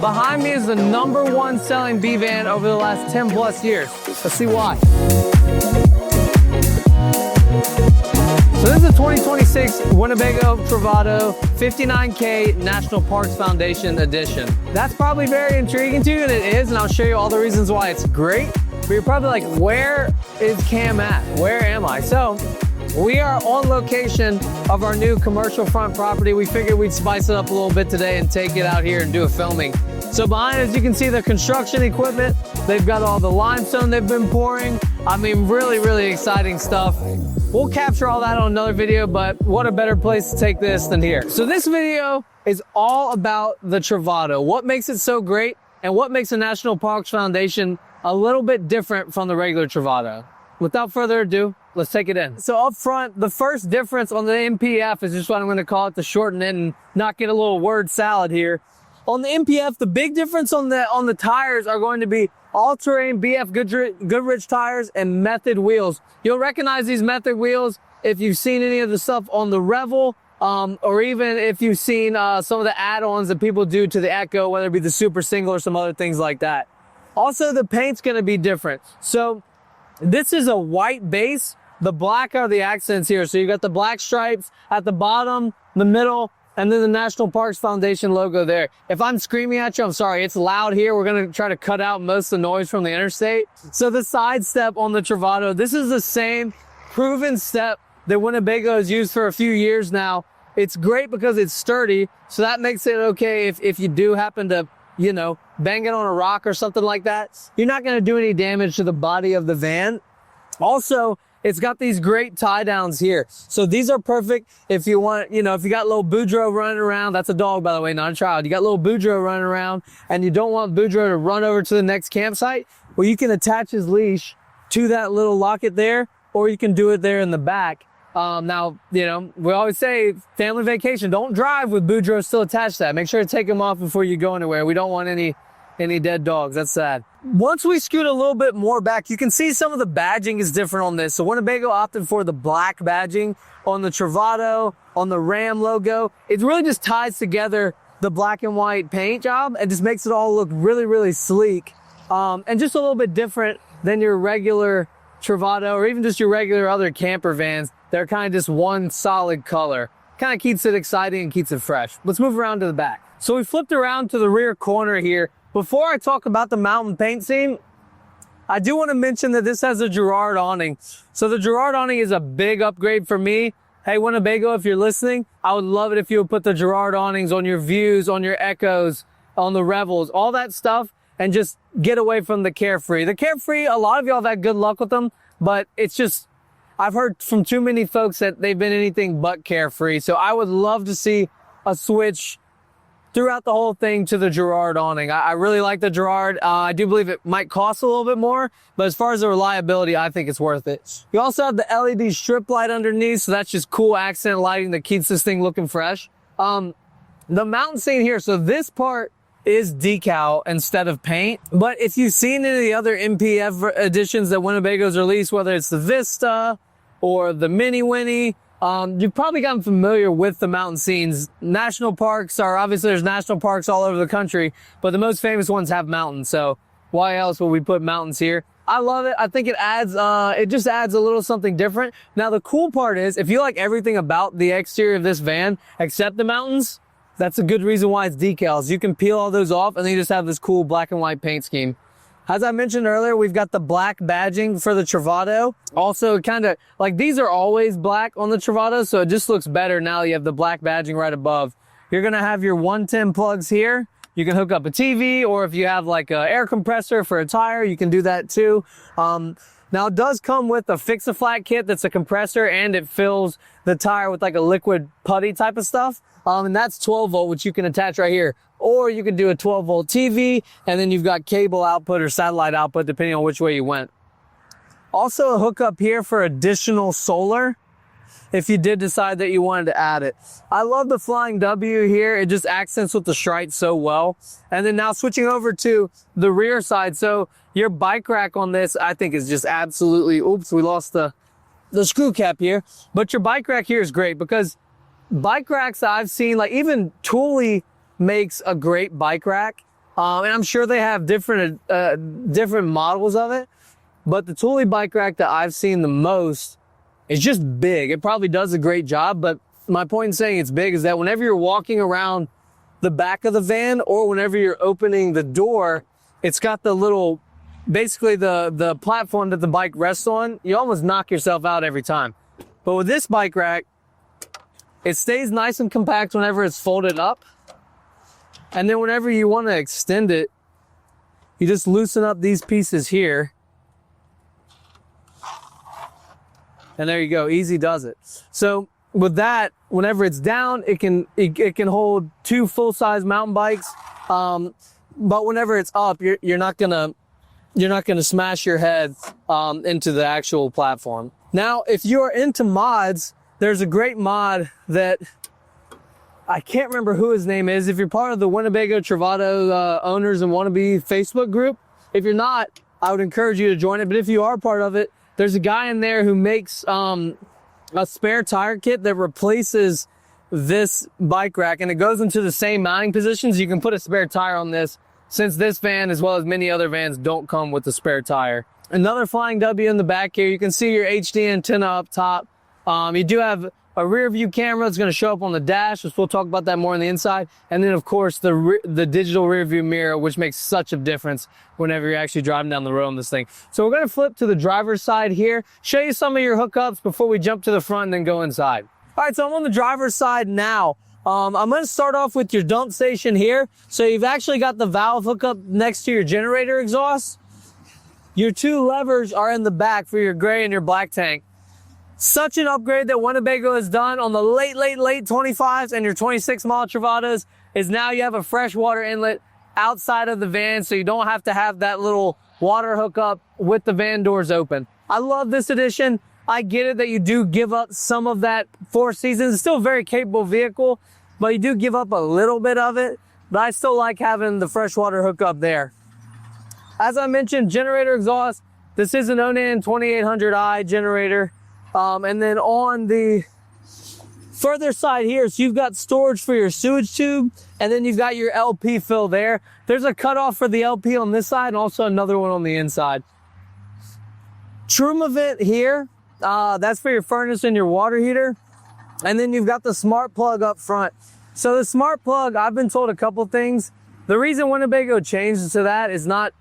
Behind me is the #1 selling B van over the last 10 plus years. Let's see why. So this is a 2026 Winnebago Travato 59K National Parks Foundation Edition. That's probably very intriguing to you, and it is, and I'll show you all the reasons why it's great. But you're probably like, where is Cam at? Where am I? So we are on location of our new commercial front property. We figured we'd spice it up a little bit today and take it out here and do a filming. So behind us, you can see the construction equipment. They've got all the limestone they've been pouring. I mean, really, really exciting stuff. We'll capture all that on another video, but what a better place to take this than here. So this video is all about the Travato, what makes it so great and what makes the National Parks Foundation a little bit different from the regular Travato. Without further ado, let's take it in. So up front, the first difference on the NPF is just what I'm going to call it to shorten it and not get a little word salad here. On the NPF, the big difference on the tires are going to be all-terrain BF Goodrich tires and Method wheels. You'll recognize these Method wheels if you've seen any of the stuff on the Revel, or even if you've seen some of the add-ons that people do to the Echo, whether it be the Super Single or some other things like that. Also, the paint's going to be different. So this is a white base. The black are the accents here. So you got the black stripes at the bottom, the middle, and then the National Parks Foundation logo there. If I'm screaming at you, I'm sorry. It's loud here. We're going to try to cut out most of the noise from the interstate. So the side step on the Travato, this is the same proven step that Winnebago has used for a few years now. It's great because it's sturdy. So that makes it okay if you do happen to, you know, bang it on a rock or something like that. You're not going to do any damage to the body of the van. Also, it's got these great tie downs here. So these are perfect if you want, you know, if you got little Boudreaux running around, that's a dog, by the way, not a child. You got little Boudreaux running around and you don't want Boudreaux to run over to the next campsite. Well, you can attach his leash to that little locket there, or you can do it there in the back. Now, you know, we always say family vacation, don't drive with Boudreaux still attached to that. Make sure to take him off before you go anywhere. We don't want any dead dogs. That's sad. Once we scoot a little bit more back, you can see some of the badging is different on this. So Winnebago opted for the black badging on the Travato, on the Ram logo. It really just ties together the black and white paint job and just makes it all look really, really sleek. And just a little bit different than your regular Travato or even just your regular other camper vans. They're kind of just one solid color. Kind of keeps it exciting and keeps it fresh. Let's move around to the back. So we flipped around to the rear corner here. Before I talk about the mountain paint scheme, I do want to mention that this has a Girard awning. So the Girard awning is a big upgrade for me. Hey, Winnebago, if you're listening, I would love it if you would put the Girard awnings on your Views, on your Echoes, on the Revels, all that stuff, and just get away from the Carefree. The Carefree, a lot of y'all have had good luck with them, but it's just, I've heard from too many folks that they've been anything but Carefree. So I would love to see a switch throughout the whole thing to the Girard awning. I really like the Girard. I do believe it might cost a little bit more, but as far as the reliability, I think it's worth it. You also have the LED strip light underneath, so that's just cool accent lighting that keeps this thing looking fresh. The mountain scene here, so this part is decal instead of paint, but if you've seen any of the other NPF editions that Winnebago's released, whether it's the Vista or the Mini Winnie, you've probably gotten familiar with the mountain scenes. National parks are, obviously there's national parks all over the country, but the most famous ones have mountains. So why else would we put mountains here? I love it. I think it adds, it just adds a little something different. Now the cool part is, if you like everything about the exterior of this van, except the mountains, that's a good reason why it's decals. You can peel all those off and then you just have this cool black and white paint scheme. As I mentioned earlier, we've got the black badging for the Travato. Also, kind of like these are always black on the Travato, so it just looks better now you have the black badging right above. You're going to have your 110 plugs here. You can hook up a TV, or if you have like an air compressor for a tire, you can do that too. Now it does come with a fix-a-flat kit that's a compressor, and it fills the tire with like a liquid putty type of stuff. And that's 12 volt, which you can attach right here. Or you can do a 12 volt TV, and then you've got cable output or satellite output, depending on which way you went. Also a hookup here for additional solar, if you did decide that you wanted to add it. I love the Flying W here. It just accents with the Strite so well. And then now switching over to the rear side. So your bike rack on this, I think is just absolutely, oops, we lost the screw cap here. But your bike rack here is great because bike racks I've seen, like even Thule makes a great bike rack. And I'm sure they have different models of it, but the Thule bike rack that I've seen the most is just big. It probably does a great job, but my point in saying it's big is that whenever you're walking around the back of the van or whenever you're opening the door, it's got the little, basically the platform that the bike rests on. You almost knock yourself out every time. But with this bike rack, it stays nice and compact whenever it's folded up. And then whenever you want to extend it, you just loosen up these pieces here. And there you go, easy does it. So with that, whenever it's down, it can hold 2 full-size mountain bikes. But whenever it's up, you're not gonna smash your head into the actual platform. Now, if you're into mods, there's a great mod that I can't remember who his name is. If you're part of the Winnebago Travato owners and wannabe Facebook group, if you're not, I would encourage you to join it. But if you are part of it, there's a guy in there who makes a spare tire kit that replaces this bike rack, and it goes into the same mounting positions. You can put a spare tire on this, since this van, as well as many other vans, don't come with a spare tire. Another flying W in the back here. You can see your HD antenna up top. You do have a rear view camera that's going to show up on the dash, which we'll talk about that more on the inside. And then, of course, the digital rear view mirror, which makes such a difference whenever you're actually driving down the road on this thing. So we're going to flip to the driver's side here, show you some of your hookups before we jump to the front and then go inside. All right, so I'm on the driver's side now. I'm going to start off with your dump station here. So you've actually got the valve hookup next to your generator exhaust. Your 2 levers are in the back for your gray and your black tank. Such an upgrade that Winnebago has done on the late 25s and your 26 mile Travatos is now you have a freshwater inlet outside of the van, so you don't have to have that little water hookup with the van doors open. I love this addition. I get it that you do give up some of that 4 seasons. It's still a very capable vehicle, but you do give up a little bit of it. But I still like having the freshwater hookup there. As I mentioned, generator exhaust. This is an Onan 2800i generator. And then on the further side here, so you've got storage for your sewage tube, and then you've got your LP fill there. There's a cutoff for the LP on this side and also another one on the inside. Truma vent here, that's for your furnace and your water heater. And then you've got the smart plug up front. So the smart plug, I've been told a couple things. The reason Winnebago changed to that is not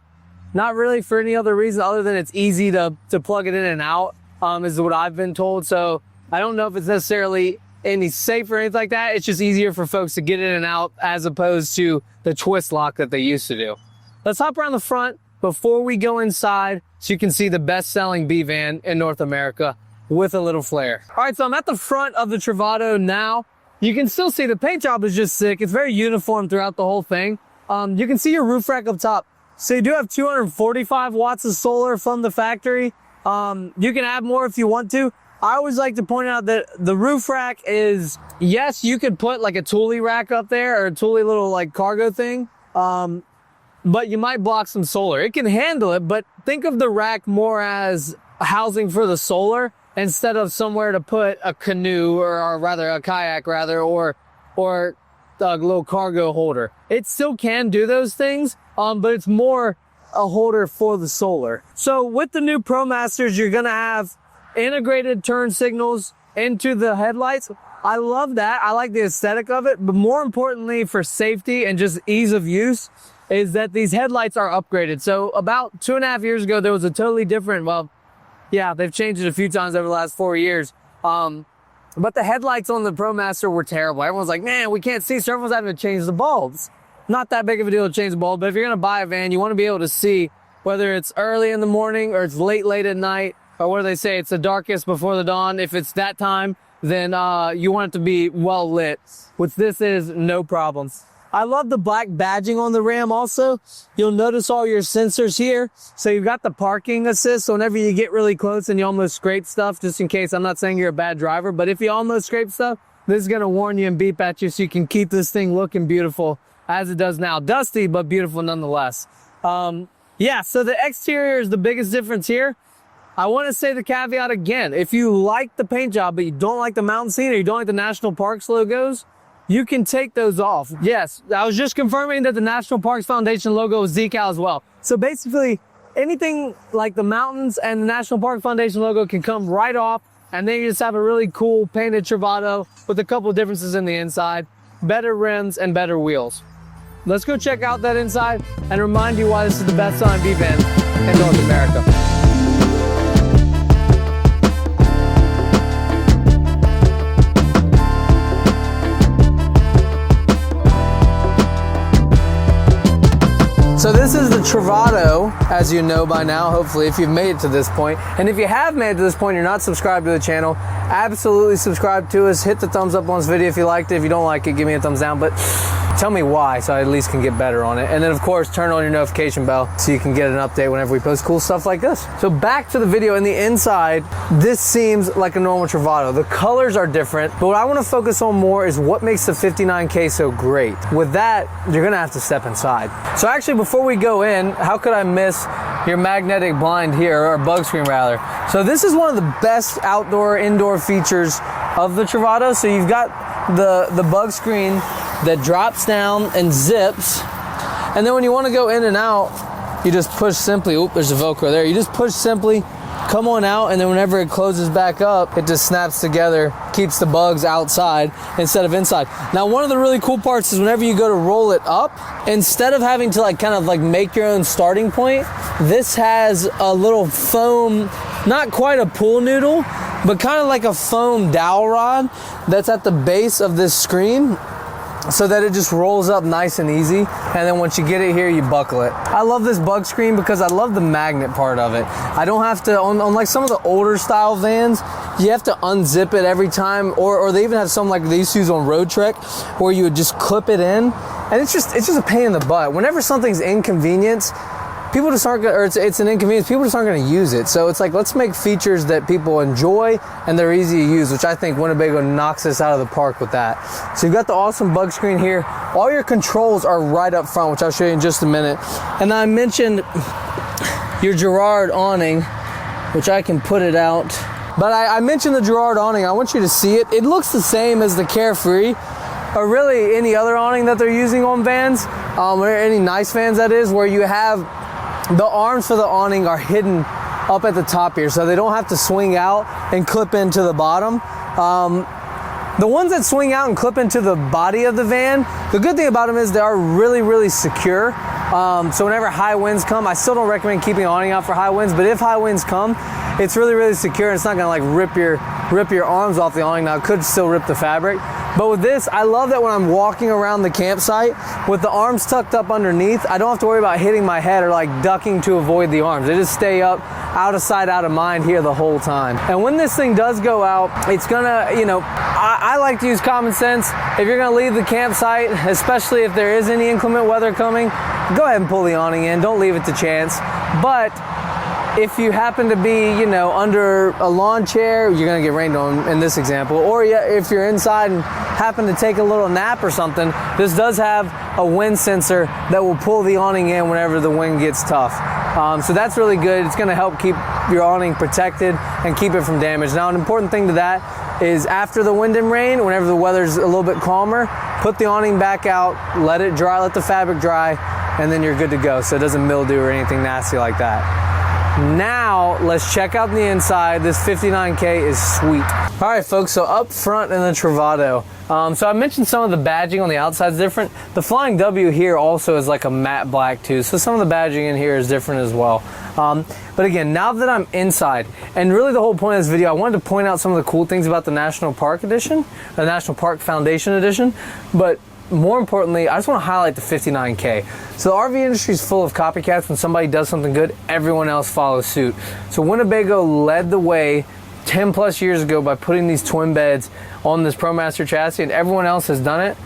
really for any other reason other than it's easy to plug it in and out. Is what I've been told. So I don't know if it's necessarily any safer or anything like that. It's just easier for folks to get in and out as opposed to the twist lock that they used to do. Let's hop around the front before we go inside so you can see the best-selling B van in North America with a little flair. All right, so I'm at the front of the Travato now. You can still see the paint job is just sick. It's very uniform throughout the whole thing. You can see your roof rack up top. So you do have 245 watts of solar from the factory. You can add more if you want to. I always like to point out that the roof rack is, yes, you could put like a Thule rack up there or a Thule little like cargo thing. But you might block some solar. It can handle it, but think of the rack more as housing for the solar instead of somewhere to put a canoe or rather a kayak or a little cargo holder. It still can do those things, but it's more a holder for the solar. So with the new ProMasters, you're gonna have integrated turn signals into the headlights. I love that. I like the aesthetic of it, but more importantly for safety and just ease of use is that these headlights are upgraded. So about 2.5 years ago, there was a totally different, well, yeah, they've changed it a few times over the last 4 years. But the headlights on the ProMaster were terrible. Everyone's like, man, we can't see, so everyone's having to change the bulbs. Not that big of a deal to change the bulb, but if you're gonna buy a van, you wanna be able to see whether it's early in the morning or it's late at night, or what do they say, it's the darkest before the dawn. If it's that time, then you want it to be well lit, which this is no problem. I love the black badging on the Ram also. You'll notice all your sensors here. So you've got the parking assist, so whenever you get really close and you almost scrape stuff, just in case, I'm not saying you're a bad driver, but if you almost scrape stuff, this is gonna warn you and beep at you so you can keep this thing looking beautiful as it does now. Dusty, but beautiful nonetheless. Yeah, so the exterior is the biggest difference here. I want to say the caveat again. If you like the paint job, but you don't like the mountain scene or you don't like the national parks logos, you can take those off. Yes, I was just confirming that the National Parks Foundation logo is decal as well. So basically, anything like the mountains and the National Park Foundation logo can come right off, and then you just have a really cool painted Travato with a couple of differences in the inside, better rims and better wheels. Let's go check out that inside and remind you why this is the best-selling V van in North America. So this is the Travato, as you know by now, hopefully, if you've made it to this point. And if you have made it to this point, you're not subscribed to the channel, absolutely subscribe to us. Hit the thumbs up on this video if you liked it. If you don't like it, give me a thumbs down, but tell me why so I at least can get better on it. And then of course, turn on your notification bell so you can get an update whenever we post cool stuff like this. So back to the video. In the inside, this seems like a normal Travato. The colors are different, but what I want to focus on more is what makes the 59K so great. With that, you're gonna have to step inside. So actually, before we go in, how could I miss your magnetic blind here, or bug screen rather? So this is one of the best outdoor, indoor features of the Travato. So you've got the bug screen that drops down and zips, and then when you want to go in and out, you just push simply. Oop, there's a Velcro there. You just push simply, come on out, and then whenever it closes back up, it just snaps together, keeps the bugs outside instead of inside. Now, one of the really cool parts is whenever you go to roll it up, instead of having to kind of make your own starting point, this has a little foam, not quite a pool noodle, but kind of like a foam dowel rod that's at the base of this screen, so that it just rolls up nice and easy. And then once you get it here, you buckle it. I love this bug screen because I love the magnet part of it. I don't have to, on like some of the older style vans, you have to unzip it every time, or they even have some like they used to use on Road Trek, where you would just clip it in, and it's just a pain in the butt. Whenever something's inconvenience, people just aren't gonna, or it's an inconvenience, people just aren't gonna use it. So it's like, let's make features that people enjoy and they're easy to use, which I think Winnebago knocks us out of the park with that. So you've got the awesome bug screen here. All your controls are right up front, which I'll show you in just a minute. And I mentioned your Girard awning, which I can put it out. But I mentioned the Girard awning. I want you to see it. It looks the same as the Carefree, or really any other awning that they're using on vans, or any nice vans that is, where you have the arms for the awning are hidden up at the top here, so they don't have to swing out and clip into the bottom. The ones that swing out and clip into the body of the van, the good thing about them is they are really, really secure. So whenever high winds come, I still don't recommend keeping an awning out for high winds, but if high winds come, it's really, really secure, and it's not gonna rip your arms off the awning. Now, it could still rip the fabric, but with this, I love that when I'm walking around the campsite with the arms tucked up underneath, I don't have to worry about hitting my head or ducking to avoid the arms. They just stay up, out of sight, out of mind here the whole time. And when this thing does go out, it's gonna, I like to use common sense. If you're gonna leave the campsite, especially if there is any inclement weather coming, go ahead and pull the awning in. Don't leave it to chance. But if you happen to be, under a lawn chair, you're gonna get rained on in this example, or if you're inside and happen to take a little nap or something, this does have a wind sensor that will pull the awning in whenever the wind gets tough. So that's really good. It's gonna help keep your awning protected and keep it from damage. Now, an important thing to that is after the wind and rain, whenever the weather's a little bit calmer, put the awning back out, let it dry, let the fabric dry, and then you're good to go, so it doesn't mildew or anything nasty like that. Now, let's check out the inside. This 59K is sweet. All right, folks, so up front in the Travato. So I mentioned some of the badging on the outside is different. The Flying W here also is like a matte black too, so some of the badging in here is different as well. But again, now that I'm inside, and really the whole point of this video, I wanted to point out some of the cool things about the National Park Edition, the National Park Foundation Edition, but more importantly, I just want to highlight the 59K. So the RV industry is full of copycats. When somebody does something good, everyone else follows suit. So Winnebago led the way 10 plus years ago by putting these twin beds on this ProMaster chassis, and everyone else has done it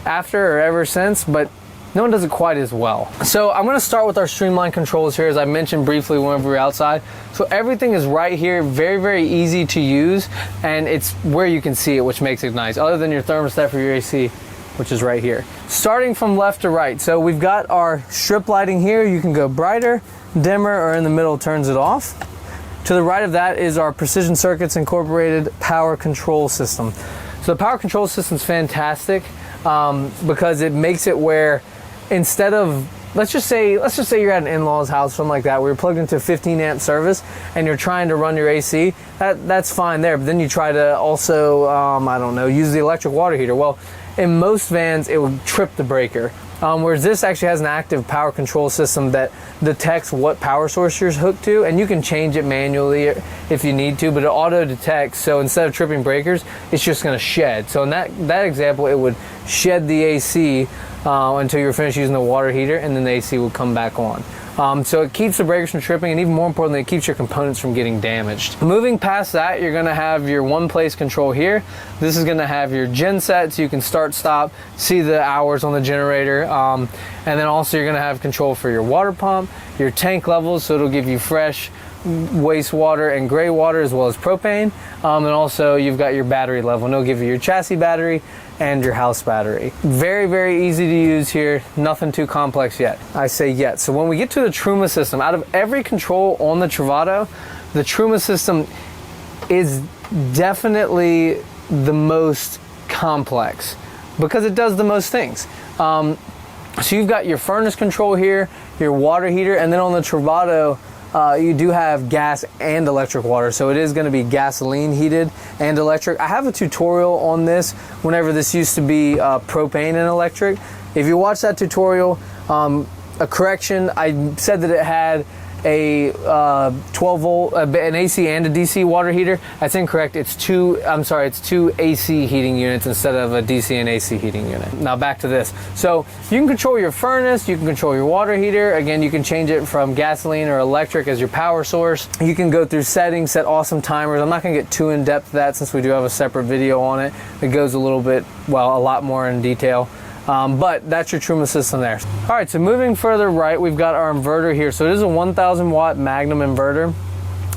after or ever since, but no one does it quite as well. So I'm gonna start with our streamlined controls here, as I mentioned briefly whenever we were outside. So everything is right here, very, very easy to use, and it's where you can see it, which makes it nice, other than your thermostat for your AC, which is right here. Starting from left to right, so we've got our strip lighting here. You can go brighter, dimmer, or in the middle turns it off. To the right of that is our Precision Circuits Incorporated power control system. So the power control system is fantastic. because it makes it where instead of, let's just say you're at an in-law's house, something like that, where you're plugged into a 15 amp service and you're trying to run your AC, that's fine there. But then you try to also, I don't know, use the electric water heater. Well, in most vans, it would trip the breaker. Whereas this actually has an active power control system that detects what power source you're hooked to, and you can change it manually if you need to, but it auto detects, so instead of tripping breakers, it's just gonna shed. So in that example, it would shed the AC until you're finished using the water heater, and then the AC would come back on. So it keeps the breakers from tripping, and even more importantly, it keeps your components from getting damaged. Moving past that, you're gonna have your one-place control here. This is gonna have your gen set, so you can start, stop, see the hours on the generator. And then also you're gonna have control for your water pump, your tank levels, so it'll give you fresh wastewater and gray water as well as propane. And also you've got your battery level, and it'll give you your chassis battery and your house battery. Very, very easy to use here. Nothing too complex yet. I say yet. So when we get to the Truma system, out of every control on the Travato, the Truma system is definitely the most complex because it does the most things. So you've got your furnace control here, your water heater, and then on the Travato, you do have gas and electric water, so it is going to be gasoline heated and electric. I have a tutorial on this whenever this used to be propane and electric. If you watch that tutorial, a correction, I said that it had a 12 volt, an AC and a DC water heater. That's incorrect. It's two AC heating units instead of a DC and AC heating unit. Now back to this. So you can control your furnace, you can control your water heater. Again, you can change it from gasoline or electric as your power source. You can go through settings, set awesome timers. I'm not gonna get too in depth to that since we do have a separate video on it. It goes a little bit, well, a lot more in detail. But that's your Truma system there. All right, so moving further right, we've got our inverter here. So it is a 1000 watt Magnum inverter.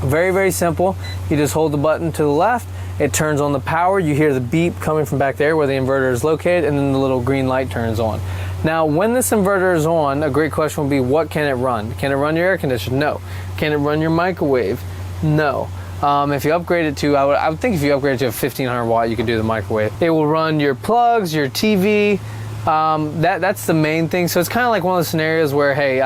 Very, very simple. You just hold the button to the left, it turns on the power. You hear the beep coming from back there where the inverter is located, and then the little green light turns on. Now, when this inverter is on, a great question would be, what can it run? Can it run your air conditioner? No. Can it run your microwave? No. If you upgrade it to, I would think if you upgrade it to a 1500 watt, you can do the microwave. It will run your plugs, your TV, that's the main thing. So it's kind of like one of the scenarios where, hey,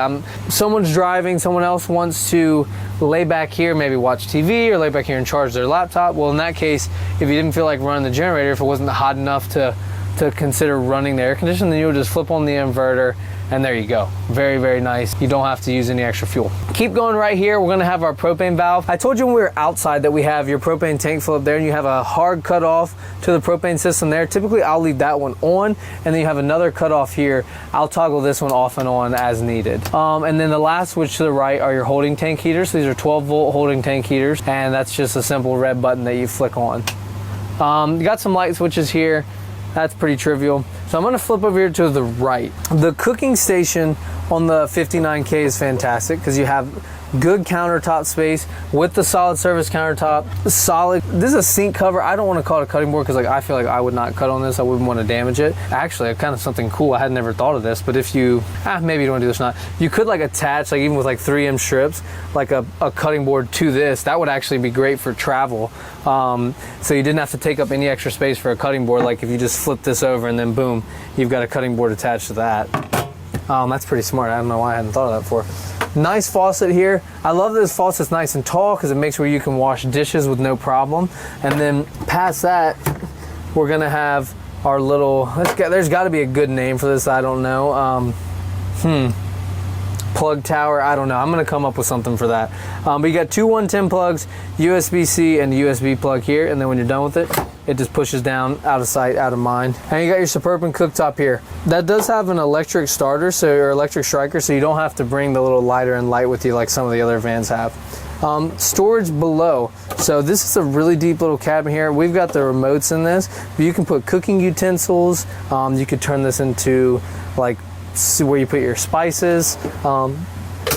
someone's driving, someone else wants to lay back here, maybe watch TV or lay back here and charge their laptop. Well, in that case, if you didn't feel like running the generator, if it wasn't hot enough to consider running the air conditioner, then you would just flip on the inverter, and there you go. Very, very nice. You don't have to use any extra fuel. Keep going right here. We're gonna have our propane valve. I told you when we were outside that we have your propane tank fill up there, and you have a hard cutoff to the propane system there. Typically, I'll leave that one on, and then you have another cutoff here. I'll toggle this one off and on as needed. And then the last switch to the right are your holding tank heaters. So these are 12 volt holding tank heaters, and that's just a simple red button that you flick on. You got some light switches here. That's pretty trivial. So I'm gonna flip over here to the right. The cooking station on the 59K is fantastic because you have good countertop space with the solid surface countertop. Solid. This is a sink cover. I don't want to call it a cutting board because I feel like I would not cut on this. I wouldn't want to damage it. Actually, kind of something cool. I had never thought of this, but if you, maybe you don't want to do this or not, you could attach, even with 3M strips, a cutting board to this. That would actually be great for travel. So you didn't have to take up any extra space for a cutting board. Like if you just flip this over and then boom, you've got a cutting board attached to that. That's pretty smart. I don't know why I hadn't thought of that before. Nice faucet here. I love that this faucet's nice and tall because it makes where you can wash dishes with no problem. And then past that, we're gonna have our little, there's gotta be a good name for this, I don't know. Plug tower, I don't know. I'm gonna come up with something for that. But you got two 110 plugs, USB-C and USB plug here, and then when you're done with it, it just pushes down, out of sight, out of mind. And you got your Suburban cooktop here. That does have an electric starter, or electric striker, so you don't have to bring the little lighter and light with you like some of the other vans have. Storage below. So this is a really deep little cabin here. We've got the remotes in this, but you can put cooking utensils. You could turn this into where you put your spices.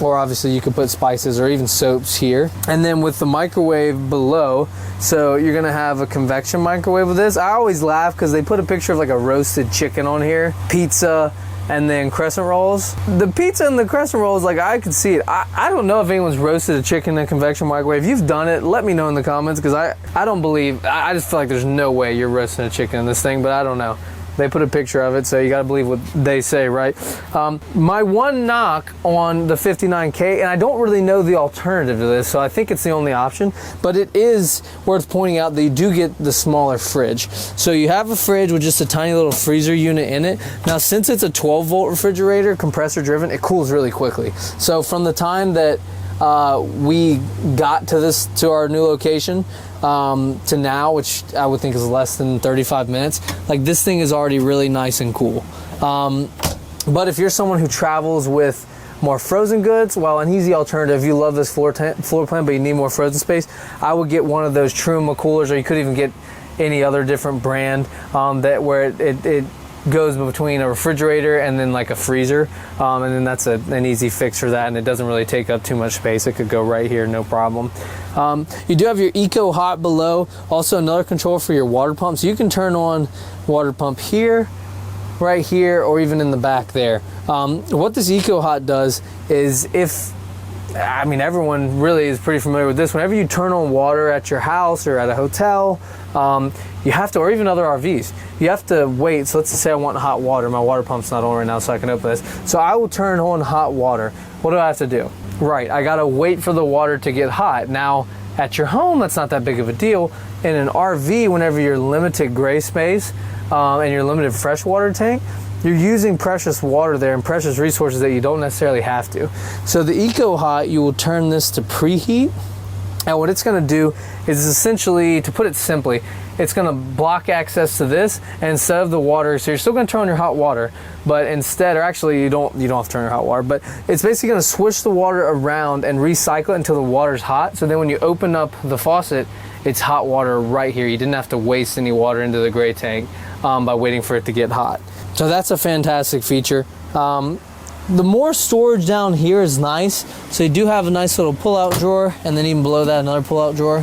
Or obviously you could put spices or even soaps here. And then with the microwave below, so you're gonna have a convection microwave with this. I always laugh because they put a picture of a roasted chicken on here, pizza, and then crescent rolls. The pizza and the crescent rolls, I could see it. I don't know if anyone's roasted a chicken in a convection microwave. If you've done it, let me know in the comments because I don't believe, I just feel like there's no way you're roasting a chicken in this thing, but I don't know. They put a picture of it, so you gotta believe what they say, right? My one knock on the 59K, and I don't really know the alternative to this, so I think it's the only option, but it is worth pointing out that you do get the smaller fridge. So you have a fridge with just a tiny little freezer unit in it. Now, since it's a 12-volt refrigerator, compressor driven, it cools really quickly. So from the time that we got to our new location to now, which I would think is less than 35 minutes, like this thing is already really nice and cool. But if you're someone who travels with more frozen goods, well, an easy alternative, you love this floor plan, but you need more frozen space, I would get one of those Truma coolers, or you could even get any other different brand where it goes between a refrigerator and then like a freezer, and then that's an easy fix for that, and it doesn't really take up too much space. It could go right here, no problem. You do have your Eco Hot below, also another control for your water pump, so you can turn on water pump here, right here, or even in the back there. What this Eco Hot does is, everyone really is pretty familiar with this. Whenever you turn on water at your house or at a hotel, you have to, or even other RVs, you have to wait. So let's say I want hot water. My water pump's not on right now, so I can open this. So I will turn on hot water. What do I have to do? Right, I gotta wait for the water to get hot. Now, at your home, that's not that big of a deal. In an RV, whenever you're limited gray space and you're limited freshwater tank, you're using precious water there and precious resources that you don't necessarily have to. So the Eco Hot, you will turn this to preheat. And what it's gonna do is essentially, to put it simply, it's gonna block access to this, and instead of the water, so you're still gonna turn on your hot water, but instead, or actually you don't have to turn your hot water, but it's basically gonna swish the water around and recycle it until the water's hot. So then when you open up the faucet, it's hot water right here. You didn't have to waste any water into the gray tank by waiting for it to get hot. So that's a fantastic feature. The more storage down here is nice. So you do have a nice little pull-out drawer, and then even below that, another pull-out drawer.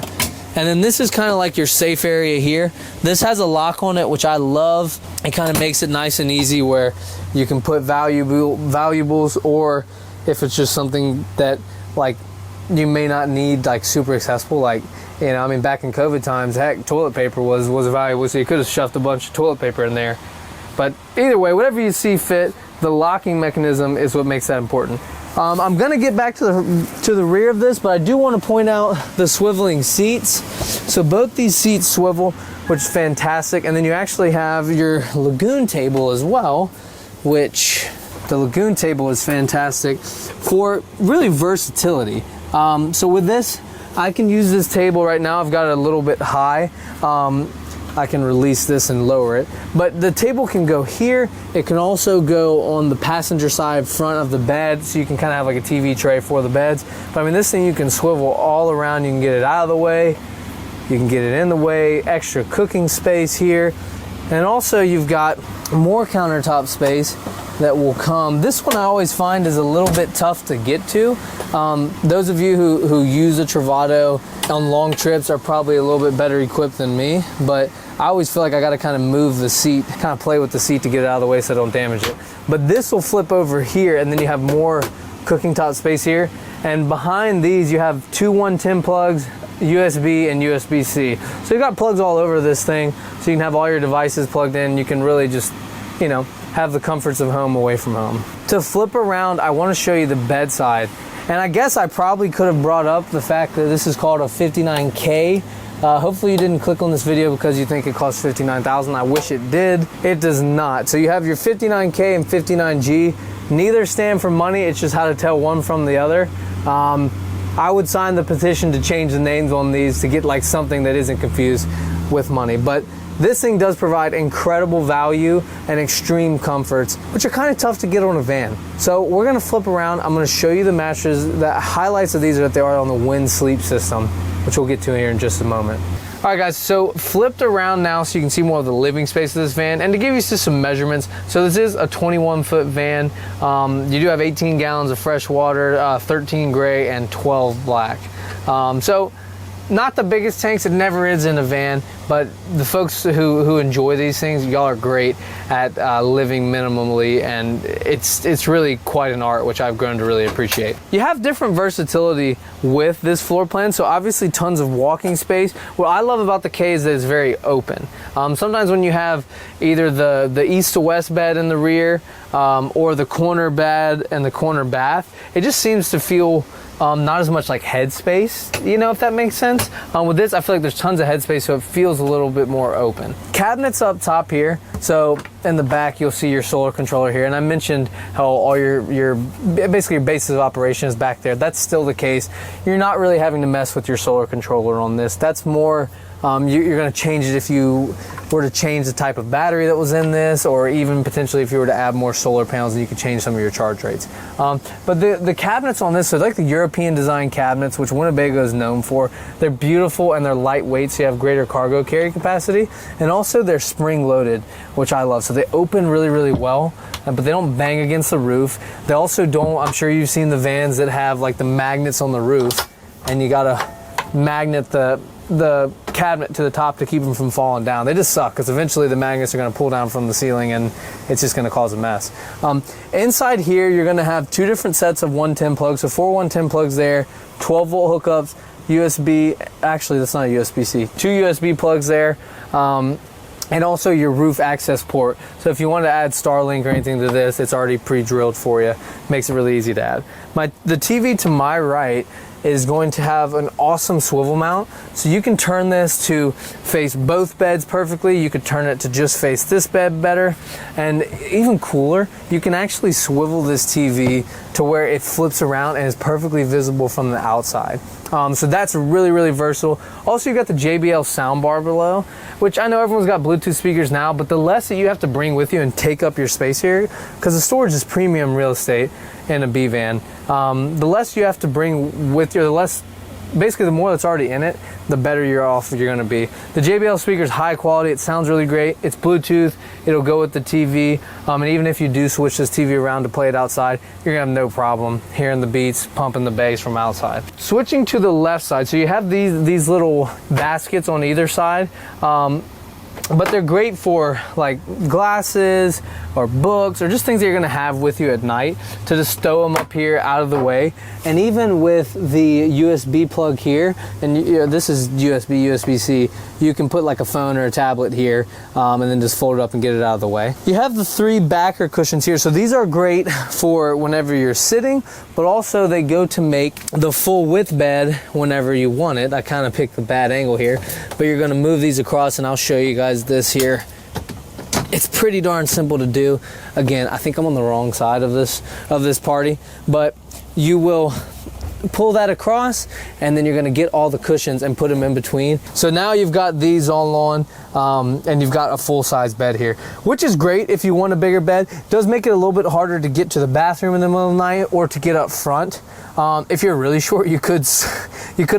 And then this is kind of like your safe area here. This has a lock on it, which I love. It kind of makes it nice and easy where you can put valuables, or if it's just something that like you may not need, like super accessible, like, you know, I mean, back in COVID times, heck, toilet paper was valuable, so you could have shoved a bunch of toilet paper in there. But either way, whatever you see fit, the locking mechanism is what makes that important. I'm gonna get back to the rear of this, but I do want to point out the swiveling seats. So both these seats swivel, which is fantastic. And then you actually have your lagoon table as well, which the lagoon table is fantastic for really versatility. So with this, I can use this table right now. I've got it a little bit high. I can release this and lower it, but the table can go here. It can also go on the passenger side front of the bed, so you can kind of have like a TV tray for the beds. But I mean, this thing you can swivel all around. You can get it out of the way, you can get it in the way, extra cooking space here, and also you've got more countertop space that will come. This one I always find is a little bit tough to get to. Those of you who use a Travato on long trips are probably a little bit better equipped than me, but I always feel like I gotta kind of move the seat, kind of play with the seat to get it out of the way so I don't damage it. But this will flip over here, and then you have more cooking top space here. And behind these, you have two 110 plugs, USB and USB-C. So you've got plugs all over this thing, so you can have all your devices plugged in. You can really just, you know, have the comforts of home away from home. To flip around, I want to show you the bedside. And I guess I probably could have brought up the fact that this is called a 59K. Hopefully you didn't click on this video because you think it costs $59,000. I wish it did. It does not. So you have your 59K and 59G. Neither stand for money. It's just how to tell one from the other. I would sign the petition to change the names on these to get like something that isn't confused with money. But this thing does provide incredible value and extreme comforts, which are kind of tough to get on a van. So we're gonna flip around. I'm gonna show you the mattress. The highlights of these are that they are on the Wind Sleep system, which we'll get to here in just a moment. All right, guys, so flipped around now so you can see more of the living space of this van, and to give you just some measurements. So this is a 21-foot van. You do have 18 gallons of fresh water, 13 gray and 12 black. So not the biggest tanks, it never is in a van, but the folks who enjoy these things, y'all are great at living minimally, and it's really quite an art, which I've grown to really appreciate. You have different versatility with this floor plan, so obviously tons of walking space. What I love about the K is that it's very open. Sometimes when you have either the east to west bed in the rear, or the corner bed and the corner bath, it just seems to feel not as much like headspace, you know, if that makes sense. With this, I feel like there's tons of headspace, so it feels a little bit more open. Cabinets up top here, so in the back you'll see your solar controller here, and I mentioned how all your basically your basis of operation is back there. That's still the case. You're not really having to mess with your solar controller on this. That's more you're going to change it if you were to change the type of battery that was in this, or even potentially if you were to add more solar panels, and you could change some of your charge rates. But the cabinets on this are like the European design cabinets, which Winnebago is known for. They're beautiful and they're lightweight, so you have greater cargo carry capacity, and also they're spring loaded, which I love. So they open really, really well, but they don't bang against the roof. They also don't, I'm sure you've seen the vans that have like the magnets on the roof, and you gotta magnet the cabinet to the top to keep them from falling down. They just suck, because eventually the magnets are going to pull down from the ceiling and it's just going to cause a mess. Inside here you're going to have two different sets of 110 plugs, so 4 110 plugs there, 12 volt hookups, USB, actually that's not a USB-C, 2 USB plugs there, and also your roof access port. So if you want to add Starlink or anything to this, it's already pre-drilled for you. Makes it really easy to add. The TV to my right is going to have an awesome swivel mount, so you can turn this to face both beds perfectly. You could turn it to just face this bed better, and even cooler, you can actually swivel this TV to where it flips around and is perfectly visible from the outside. So that's really, really versatile. Also, you've got the JBL soundbar below, which I know everyone's got Bluetooth speakers now, but the less that you have to bring with you and take up your space here, because the storage is premium real estate in a B van, the less you have to bring with you, basically the more that's already in it, the better you're off you're going to be. The JBL speaker is high quality, it sounds really great, it's Bluetooth, it'll go with the TV, and even if you do switch this TV around to play it outside, you're going to have no problem hearing the beats, pumping the bass from outside. Switching to the left side, so you have these little baskets on either side, but they're great for like glasses or books or just things that you're gonna have with you at night, to just stow them up here out of the way. And even with the USB plug here, and this is USB-C, you can put like a phone or a tablet here, and then just fold it up and get it out of the way. You have the 3 backer cushions here, so these are great for whenever you're sitting, but also they go to make the full width bed whenever you want it. I kind of picked the bad angle here, but you're gonna move these across, and I'll show you guys this here. It's pretty darn simple to do. Again, I think I'm on the wrong side of this party, but you will pull that across, and then you're going to get all the cushions and put them in between. So now you've got these all on, and you've got a full-size bed here, which is great if you want a bigger bed. It does make it a little bit harder to get to the bathroom in the middle of the night or to get up front. If you're really short, you could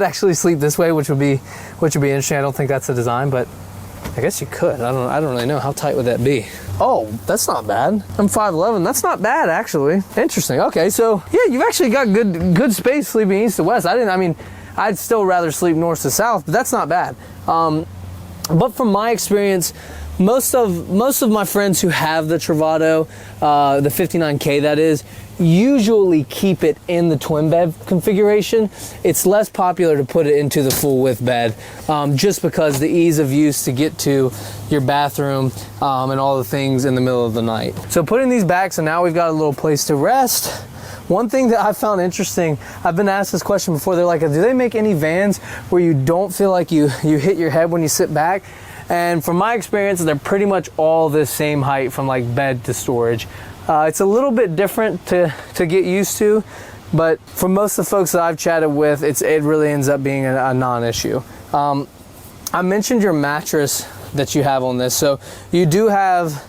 actually sleep this way, which would be interesting. I don't think that's the design, but I guess you could. I don't really know. How tight would that be? Oh, that's not bad. I'm 5'11". That's not bad, actually. Interesting. Okay, so yeah, you've actually got good space sleeping east to west. I'd still rather sleep north to south, but that's not bad. But from my experience, most of my friends who have the Travato, the 59K that is, usually keep it in the twin bed configuration. It's less popular to put it into the full width bed, just because the ease of use to get to your bathroom and all the things in the middle of the night. So putting these back, so now we've got a little place to rest. One thing that I found interesting, I've been asked this question before, they're like, do they make any vans where you don't feel like you hit your head when you sit back? And from my experience, they're pretty much all the same height from like bed to storage. It's a little bit different to get used to, but for most of the folks that I've chatted with, it really ends up being a non-issue. I mentioned your mattress that you have on this. So you do have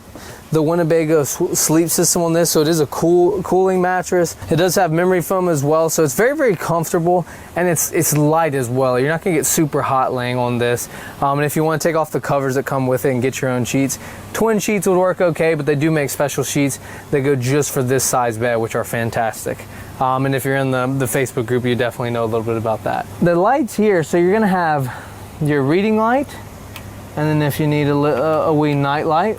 the Winnebago sleep system on this, so it is a cooling mattress. It does have memory foam as well, so it's very, very comfortable, and it's light as well. You're not gonna get super hot laying on this. And if you want to take off the covers that come with it and get your own sheets, twin sheets would work okay, but they do make special sheets that go just for this size bed, which are fantastic. And if you're in the Facebook group, you definitely know a little bit about that. The lights here, so you're gonna have your reading light, and then if you need a wee night light,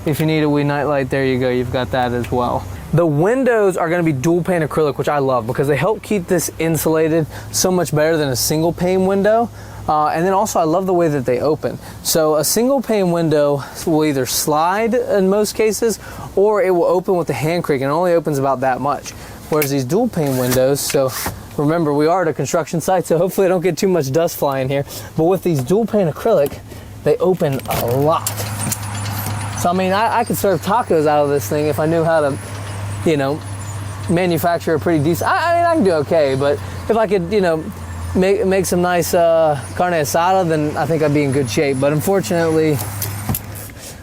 if you need a wee night light, there you go, you've got that as well. The windows are gonna be dual pane acrylic, which I love because they help keep this insulated so much better than a single pane window. And then also I love the way that they open. So a single pane window will either slide in most cases, or it will open with the hand crank, and it only opens about that much. Whereas these dual pane windows, so remember we are at a construction site, so hopefully I don't get too much dust flying here, but with these dual pane acrylic, they open a lot. So I mean, I could serve tacos out of this thing if I knew how to, you know, manufacture a pretty decent, I mean, I can do okay, but if I could, you know, make some nice carne asada, then I think I'd be in good shape. But unfortunately,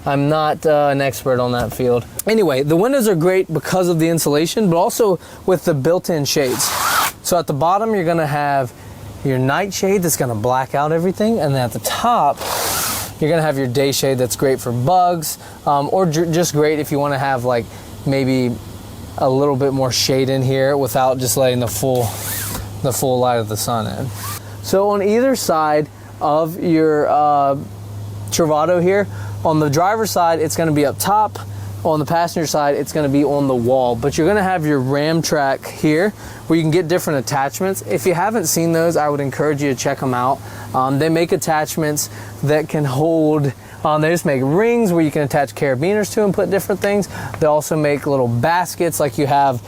I'm not an expert on that field. Anyway, the windows are great because of the insulation, but also with the built-in shades. So at the bottom, you're gonna have your night shade that's gonna black out everything, and then at the top, you're gonna have your day shade that's great for bugs, or just great if you wanna have like maybe a little bit more shade in here without just letting the full light of the sun in. So on either side of your Travato here, on the driver's side, it's gonna be up top. On the passenger side, it's gonna be on the wall, but you're gonna have your Ram track here where you can get different attachments. If you haven't seen those, I would encourage you to check them out. They make attachments that can hold, they just make rings where you can attach carabiners to and put different things. They also make little baskets like you have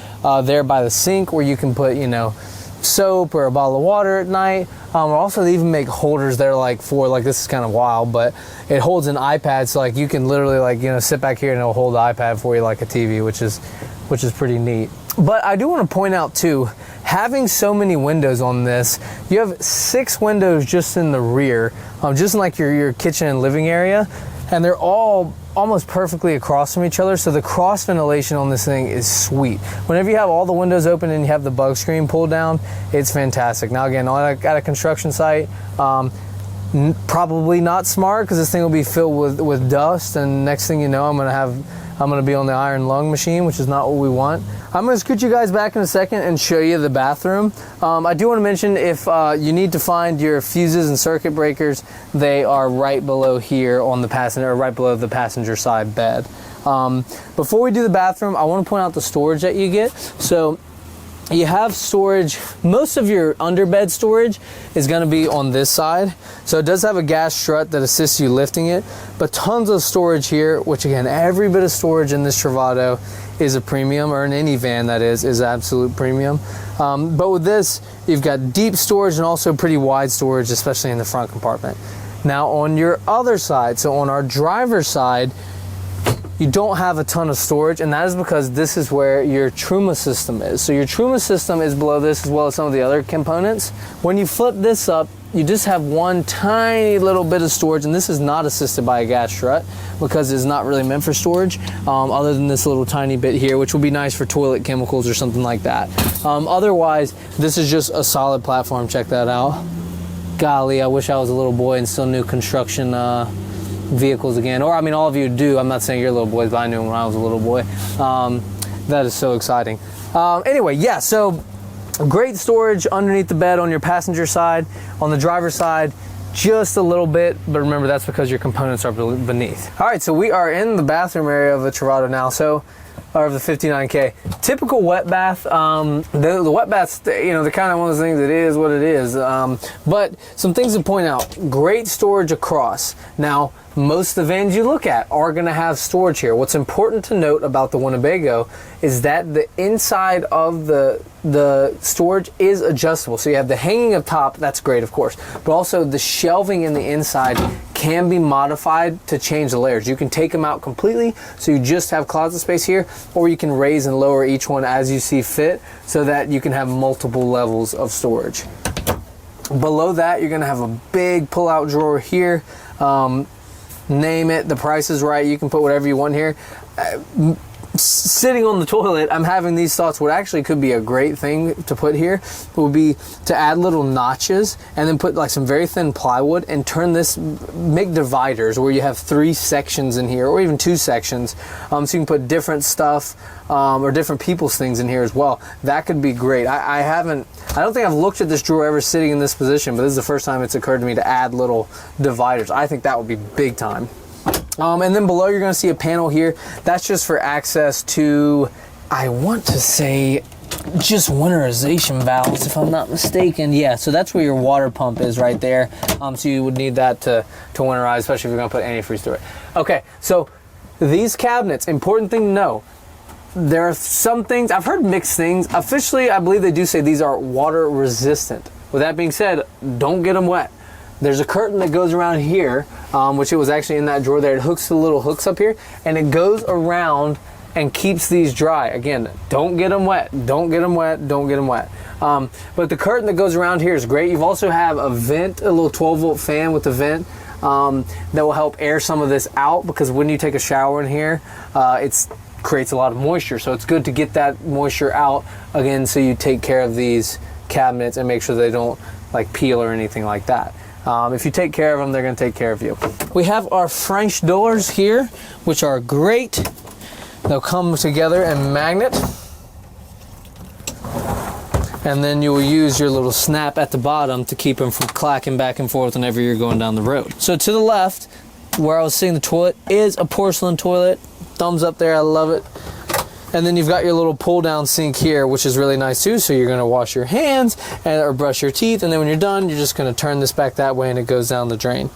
there by the sink where you can put, you know, soap or a bottle of water at night. Or also they even make holders that are like this is kind of wild, but it holds an iPad, so like you can literally like, you know, sit back here and it'll hold the iPad for you like a TV, which is pretty neat. But I do want to point out too, having so many windows on this, you have 6 windows just in the rear, just in like your kitchen and living area, and they're all almost perfectly across from each other, so the cross ventilation on this thing is sweet. Whenever you have all the windows open and you have the bug screen pulled down, it's fantastic. Now again, at a construction site, probably not smart because this thing will be filled with dust, and next thing you know, I'm gonna be on the iron lung machine, which is not what we want. I'm gonna scoot you guys back in a second and show you the bathroom. I do want to mention, if you need to find your fuses and circuit breakers, they are right below here on the passenger, or right below the passenger side bed. Before we do the bathroom, I want to point out the storage that you get. So you have storage, most of your underbed storage is going to be on this side. So it does have a gas strut that assists you lifting it, but tons of storage here, which again, every bit of storage in this Travato is a premium, or in any van that is absolute premium. But with this, you've got deep storage and also pretty wide storage, especially in the front compartment. Now on your other side, so on our driver's side, you don't have a ton of storage, and that is because this is where your Truma system is. So your Truma system is below this, as well as some of the other components. When you flip this up, you just have one tiny little bit of storage, and this is not assisted by a gas strut because it's not really meant for storage, other than this little tiny bit here, which will be nice for toilet chemicals or something like that. Otherwise, this is just a solid platform. Check that out. Golly, I wish I was a little boy and still knew construction vehicles again, or I mean, all of you do. I'm not saying you're little boys, but I knew them when I was a little boy. That is so exciting. Anyway, yeah, so great storage underneath the bed on your passenger side. On the driver's side, just a little bit, but remember, that's because your components are beneath. All right, so we are in the bathroom area of the Travato now, or of the 59K. Typical wet bath. The wet baths, you know, they're kind of one of those things that is what it is. But some things to point out. Great storage across. Now, most of the vans you look at are going to have storage here. What's important to note about the Winnebago is that the inside of the storage is adjustable. So you have the hanging up top, that's great, of course, but also the shelving in the inside can be modified to change the layers. You can take them out completely, so you just have closet space here, or you can raise and lower each one as you see fit, so that you can have multiple levels of storage. Below that, you're going to have a big pull-out drawer here. Name it, the price is right, you can put whatever you want here. sitting on the toilet, I'm having these thoughts. What actually could be a great thing to put here would be to add little notches and then put like some very thin plywood and turn this, make dividers where you have 3 sections in here or even 2 sections, so you can put different stuff or different people's things in here as well. That could be great. I don't think I've looked at this drawer ever sitting in this position, but this is the first time it's occurred to me to add little dividers. I think that would be big time. And then below you're going to see a panel here. That's just for access to, I want to say, just winterization valves, if I'm not mistaken. Yeah, so that's where your water pump is right there. So you would need that to winterize, especially if you're going to put antifreeze through it. Okay, so these cabinets, important thing to know. There are some things, I've heard mixed things. Officially, I believe they do say these are water resistant. With that being said, don't get them wet. There's a curtain that goes around here, which it was actually in that drawer there. It hooks the little hooks up here, and it goes around and keeps these dry. Again, don't get them wet. Don't get them wet. Don't get them wet. But the curtain that goes around here is great. You also have a vent, a little 12-volt fan with a vent that will help air some of this out, because when you take a shower in here, it creates a lot of moisture. So it's good to get that moisture out, again, so you take care of these cabinets and make sure they don't like peel or anything like that. If you take care of them, they're going to take care of you. We have our French doors here, which are great. They'll come together and magnet. And then you will use your little snap at the bottom to keep them from clacking back and forth whenever you're going down the road. So to the left, where I was seeing the toilet, is a porcelain toilet. Thumbs up there, I love it. And then you've got your little pull down sink here, which is really nice too. So you're going to wash your hands or brush your teeth, and then when you're done, you're just going to turn this back that way and it goes down the drain.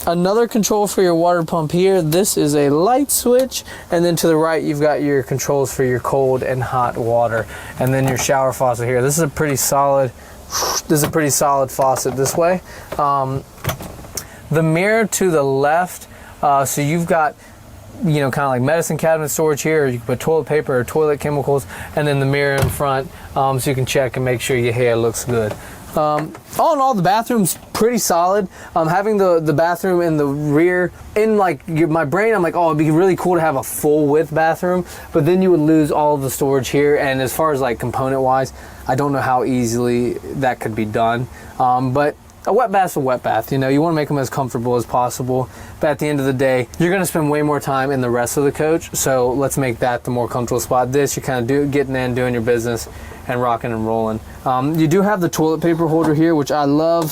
Another control for your water pump here. This is a light switch, and then to the right you've got your controls for your cold and hot water, and then your shower faucet here. This is a pretty solid faucet this way. The mirror to the left, so you've got, you know, kind of like medicine cabinet storage here. You can put toilet paper or toilet chemicals, and then the mirror in front, so you can check and make sure your hair looks good. All in all, the bathroom's pretty solid. Having the bathroom in the rear, in like my brain, I'm like, oh, it'd be really cool to have a full width bathroom, but then you would lose all of the storage here. And as far as like component wise, I don't know how easily that could be done. But a wet bath's a wet bath. You know, you want to make them as comfortable as possible, but at the end of the day, you're going to spend way more time in the rest of the coach, so let's make that the more comfortable spot. This, you're kind of getting in, doing your business, and rocking and rolling. You do have the toilet paper holder here, which I love,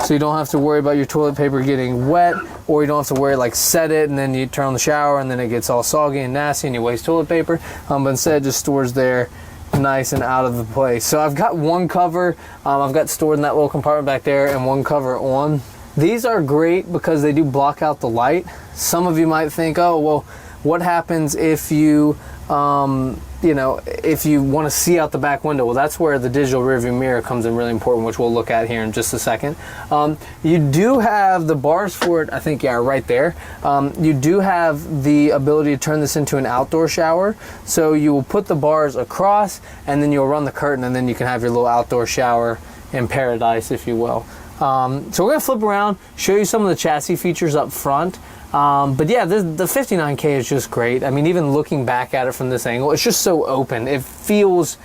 so you don't have to worry about your toilet paper getting wet, or you don't have to worry, like, set it, and then you turn on the shower, and then it gets all soggy and nasty, and you waste toilet paper, but instead it just stores there, nice and out of the place. So I've got one cover I've got stored in that little compartment back there, and one cover on. These are great because they do block out the light. Some of you might think, oh well, what happens if you you know, if you want to see out the back window? Well, that's where the digital rearview mirror comes in really important, which we'll look at here in just a second. You do have the bars for it, I think, yeah, right there. You do have the ability to turn this into an outdoor shower. So you will put the bars across, and then you'll run the curtain, and then you can have your little outdoor shower in paradise, if you will. So we're going to flip around, show you some of the chassis features up front. But yeah, the 59K is just great. I mean, even looking back at it from this angle, it's just so open. It feels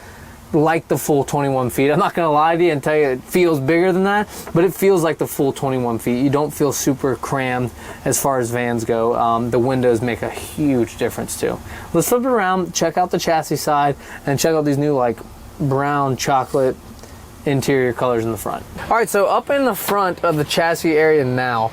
like the full 21 feet. I'm not going to lie to you and tell you it feels bigger than that, but it feels like the full 21 feet. You don't feel super crammed as far as vans go. The windows make a huge difference too. Let's flip it around, check out the chassis side, and check out these new like brown chocolate interior colors in the front. All right, so up in the front of the chassis area now,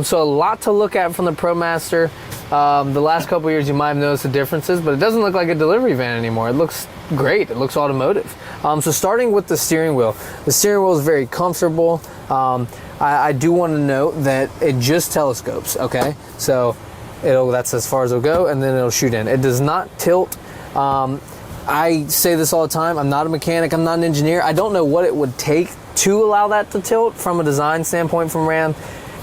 so a lot to look at from the ProMaster. The last couple years you might have noticed the differences, but it doesn't look like a delivery van anymore. It looks great. It looks automotive. So starting with the steering wheel is very comfortable. I do want to note that it just telescopes, okay? So that's as far as it'll go, and then it'll shoot in. It does not tilt. I say this all the time, I'm not a mechanic, I'm not an engineer. I don't know what it would take to allow that to tilt from a design standpoint from Ram.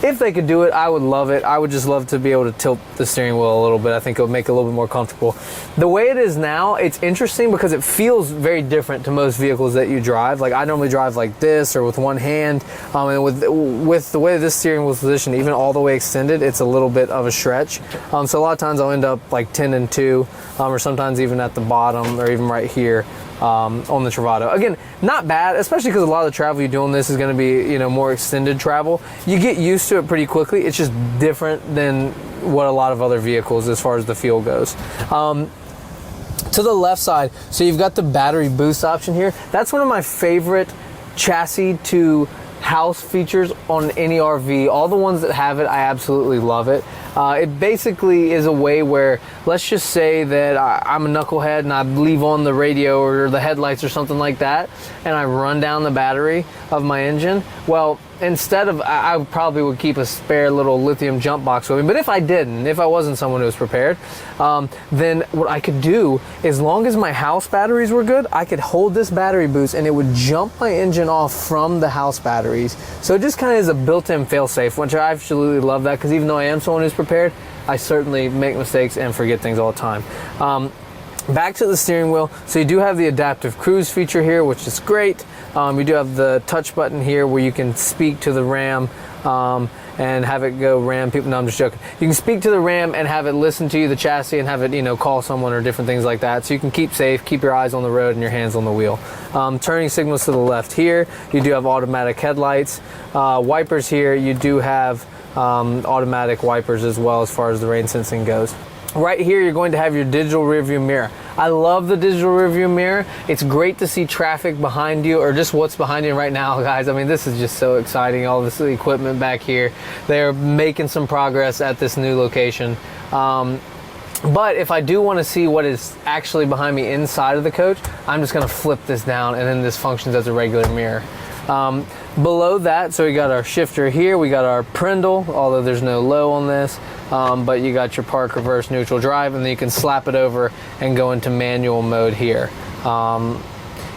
If they could do it, I would love it. I would just love to be able to tilt the steering wheel a little bit. I think it would make it a little bit more comfortable. The way it is now, it's interesting because it feels very different to most vehicles that you drive. Like I normally drive like this or with one hand, and with the way this steering wheel is positioned, even all the way extended, it's a little bit of a stretch. So a lot of times I'll end up like 10 and 2, or sometimes even at the bottom or even right here. On the Travato. Again, not bad, especially because a lot of the travel you do on this is going to be, you know, more extended travel. You get used to it pretty quickly. It's just different than what a lot of other vehicles as far as the feel goes. To the left side, so you've got the battery boost option here. That's one of my favorite chassis to house features on any RV. All the ones that have it, I absolutely love it. It basically is a way where, let's just say that I'm a knucklehead and I leave on the radio or the headlights or something like that, and I run down the battery of my engine. Well, instead of, I probably would keep a spare little lithium jump box with me, but if I didn't, if I wasn't someone who was prepared, then what I could do, as long as my house batteries were good, I could hold this battery boost and it would jump my engine off from the house batteries. So it just kind of is a built-in fail-safe, which I absolutely love that, because even though I am someone who's prepared, I certainly make mistakes and forget things all the time. Back to the steering wheel. So you do have the adaptive cruise feature here, which is great. You do have the touch button here where you can speak to the Ram and have it go Ram people. No, I'm just joking. You can speak to the Ram and have it listen to you, the chassis, and have it, you know, call someone or different things like that. So you can keep safe, keep your eyes on the road and your hands on the wheel. Turning signals to the left here. You do have automatic headlights. Wipers here. You do have automatic wipers as well as far as the rain sensing goes. Right here, you're going to have your digital rearview mirror. I love the digital rearview mirror. It's great to see traffic behind you, or just what's behind you right now, guys. I mean, this is just so exciting. All this equipment back here. They're making some progress at this new location. But if I do want to see what is actually behind me inside of the coach, I'm just going to flip this down, and then this functions as a regular mirror. Below that, so we got our shifter here, we got our Prindle, although there's no low on this, but you got your park, reverse, neutral, drive, and then you can slap it over and go into manual mode here.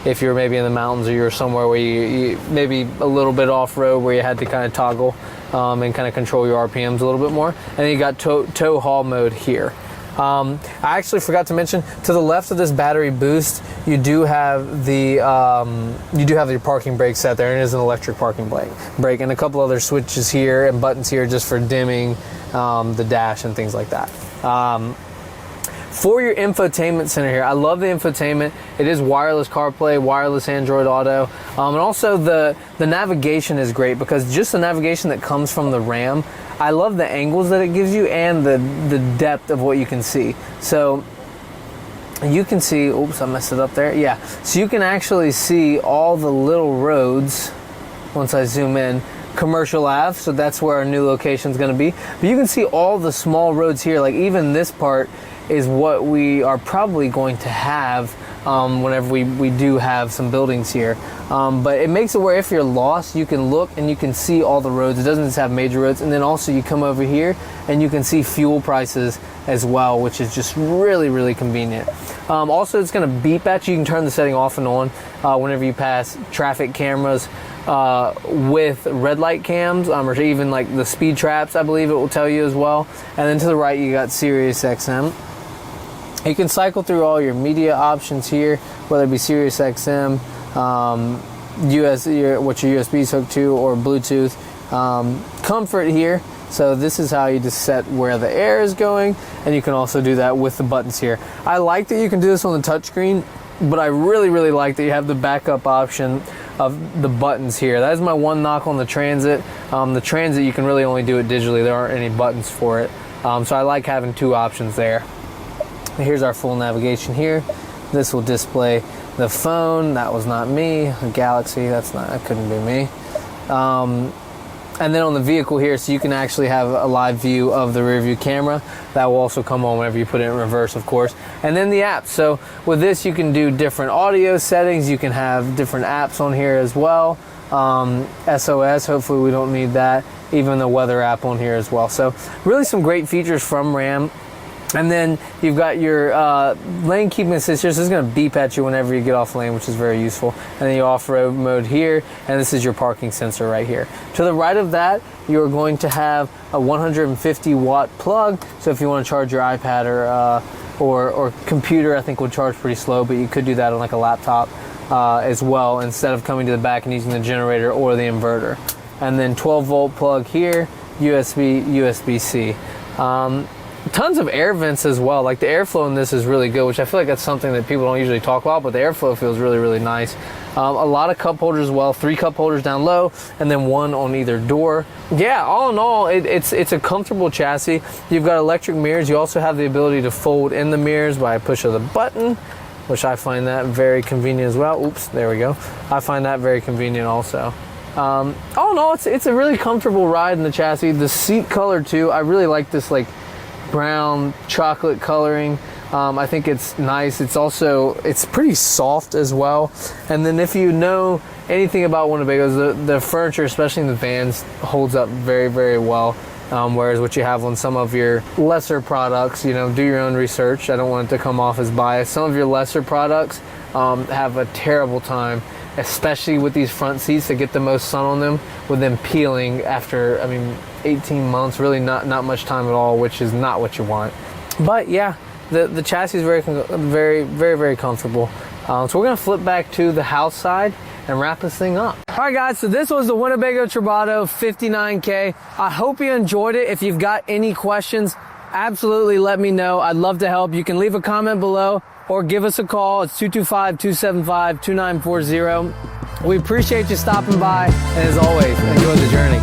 If you're maybe in the mountains or you're somewhere where you maybe a little bit off-road where you had to kind of toggle and kind of control your RPMs a little bit more. And then you got tow haul mode here. I actually forgot to mention, to the left of this battery boost, you do have the your parking brake set there, and it is an electric parking brake, and a couple other switches here and buttons here just for dimming the dash and things like that. For your infotainment center here, I love the infotainment. It is wireless CarPlay, wireless Android Auto, and also the navigation is great, because just the navigation that comes from the Ram, I love the angles that it gives you and the depth of what you can see. So you can see, oops, I messed it up there. Yeah, so you can actually see all the little roads once I zoom in. Commercial Ave, so that's where our new location is going to be. But you can see all the small roads here, like even this part is what we are probably going to have whenever we do have some buildings here. But it makes it where if you're lost, you can look and you can see all the roads. It doesn't just have major roads. And then also you come over here and you can see fuel prices as well, which is just really, really convenient. Also, it's going to beep at you. You can turn the setting off and on whenever you pass traffic cameras with red light cams, or even like the speed traps, I believe it will tell you as well. And then to the right, you got Sirius XM. You can cycle through all your media options here, whether it be Sirius XM, what your USB is hooked to, or Bluetooth. Comfort here. So this is how you just set where the air is going, and you can also do that with the buttons here. I like that you can do this on the touchscreen, but I really, really like that you have the backup option of the buttons here. That is my one knock on the Transit. The Transit, you can really only do it digitally. There aren't any buttons for it. So I like having two options there. Here's our full navigation here. This will display the phone. That was not me. A Galaxy, that couldn't be me. And then on the vehicle here, so you can actually have a live view of the rear view camera. That will also come on whenever you put it in reverse, of course. And then the apps. So with this, you can do different audio settings. You can have different apps on here as well. SOS, hopefully we don't need that. Even the weather app on here as well. So really some great features from Ram. And then you've got your lane keeping assist here. So it's going to beep at you whenever you get off lane, which is very useful. And then you off-road mode here, and this is your parking sensor right here. To the right of that, you're going to have a 150 watt plug. So if you want to charge your iPad or computer, I think will charge pretty slow, but you could do that on like a laptop as well, instead of coming to the back and using the generator or the inverter. And then 12 volt plug here, USB-C. Tons of air vents as well. Like the airflow in this is really good, which I feel like that's something that people don't usually talk about, but the airflow feels really, really nice. A lot of cup holders as well, 3 cup holders down low, and then 1 on either door. Yeah, all in all, it's a comfortable chassis. You've got electric mirrors. You also have the ability to fold in the mirrors by a push of the button, which I find that very convenient as well. Oops, there we go. I find that very convenient also. All in all, it's a really comfortable ride in the chassis. The seat color too, I really like this like brown chocolate coloring. I think it's nice. It's pretty soft as well. And then if you know anything about Winnebagos, the furniture, especially in the vans, holds up very, very well. Whereas what you have on some of your lesser products, you know, do your own research. I don't want it to come off as biased. Some of your lesser products have a terrible time, especially with these front seats that get the most sun on them, with them peeling after, 18 months, really not much time at all, which is not what you want. But yeah, the chassis is very, very comfortable. So we're gonna flip back to the house side and wrap this thing up. All right guys, so this was the Winnebago Travato 59K. I hope you enjoyed it. If you've got any questions, absolutely let me know. I'd love to help. You can leave a comment below or give us a call. It's 225-275-2940. We appreciate you stopping by, and as always, enjoy the journey.